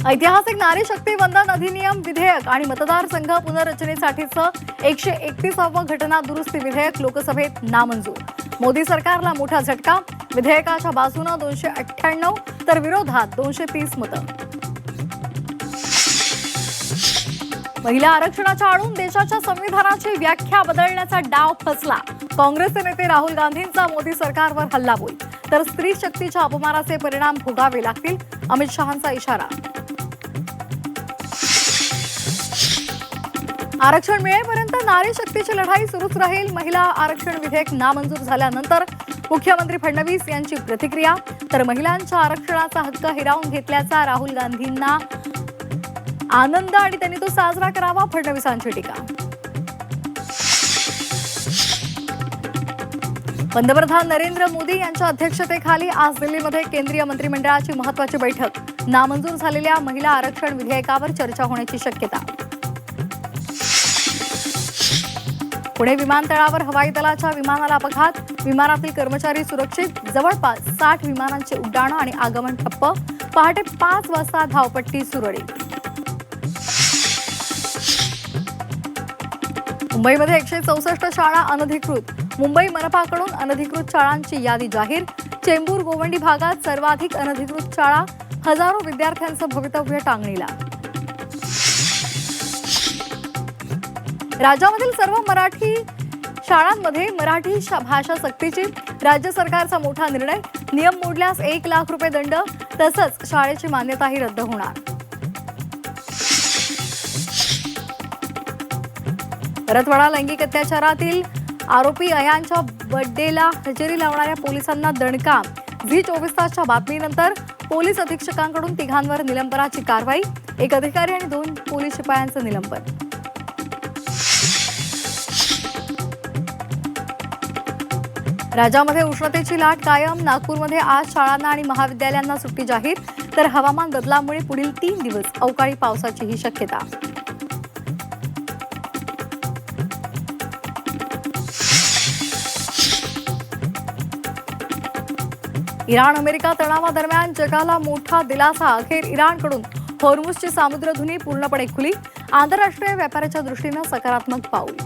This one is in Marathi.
ऐतिहासिक नारी शक्ती वंदन अधिनियम विधेयक आणि मतदारसंघ पुनर्रचनेसाठीचं 131वं घटना दुरुस्ती विधेयक लोकसभेत नामंजूर। मोदी सरकारला मोठा झटका। विधेयकाच्या बाजूने 298 तर विरोधात 230 मतं। महिला आरक्षणाच्या आडून देशाच्या संविधानाची व्याख्या बदलण्याचा डाव फसला। काँग्रेसचे नेते राहुल गांधींचा मोदी सरकारवर हल्लाबोल, तर स्त्री शक्तीच्या अपमानाचे परिणाम भोगावे लागतील, अमित शहांचा इशारा। आरक्षण मिळेपर्यंत नारी शक्तीची लढाई सुरूच राहील। महिला आरक्षण विधेयक नामंजूर झाल्यानंतर मुख्यमंत्री फडणवीस यांची प्रतिक्रिया, तर महिलांच्या आरक्षणाचा हक्क हिरावून घेतल्याचा राहुल गांधींना आनंद आणि त्यांनी तो साजरा करावा, फडणवीसांची टीका। पंतप्रधान नरेंद्र मोदी यांच्या अध्यक्षतेखाली आज दिल्लीमध्ये केंद्रीय मंत्रिमंडळाची महत्त्वाची बैठक। नामंजूर झालेल्या महिला आरक्षण विधेयकावर चर्चा होण्याची शक्यता। पुणे विमानतळावर हवाई दलाच्या विमानाला अपघात, विमानातील कर्मचारी सुरक्षित। जवळपास 60 विमानांचे उड्डाण आणि आगमन ठप्प। पहाटे 5 वाजता धावपट्टी सुरळीत। मुंबईमध्ये 164 शाळा अनधिकृत। मुंबई मनपाकडून अनधिकृत शाळांची यादी जाहीर। चेंबूर गोवंडी भागात सर्वाधिक अनधिकृत शाळा, हजारो विद्यार्थ्यांचं भवितव्य टांगणीला। राज्यामधील सर्व मराठी शाळांमध्ये मराठी भाषा सक्तीची। राज्य सरकारचा मोठा निर्णय, नियम मोडल्यास 1 लाख रुपये दंड, तसंच शाळेची मान्यताही रद्द होणार। परतवाडा लैंगिक अत्याचारातील आरोपी अयांच्या बर्थडेला हजेरी लावणाऱ्या पोलिसांना दणका। झी 24 तासच्या बातमीनंतर पोलीस अधीक्षकांकडून तिघांवर निलंबनाची कारवाई। 1 अधिकारी आणि 2 पोलीस शिपायांचं निलंबन। राज्यामध्ये उष्णतेची लाट कायम। नागपूरमध्ये आज शाळांना आणि महाविद्यालयांना सुट्टी जाहीर, तर हवामान बदलामुळे पुढील 3 दिवस अवकाळी पावसाचीही शक्यता। इराण अमेरिका तणावादरम्यान जगाला मोठा दिलासा। अखेर इराणकडून हॉर्मुझची सामुद्रधुनी पूर्णपणे खुली। आंतरराष्ट्रीय व्यापाराच्या दृष्टीने सकारात्मक पाऊल।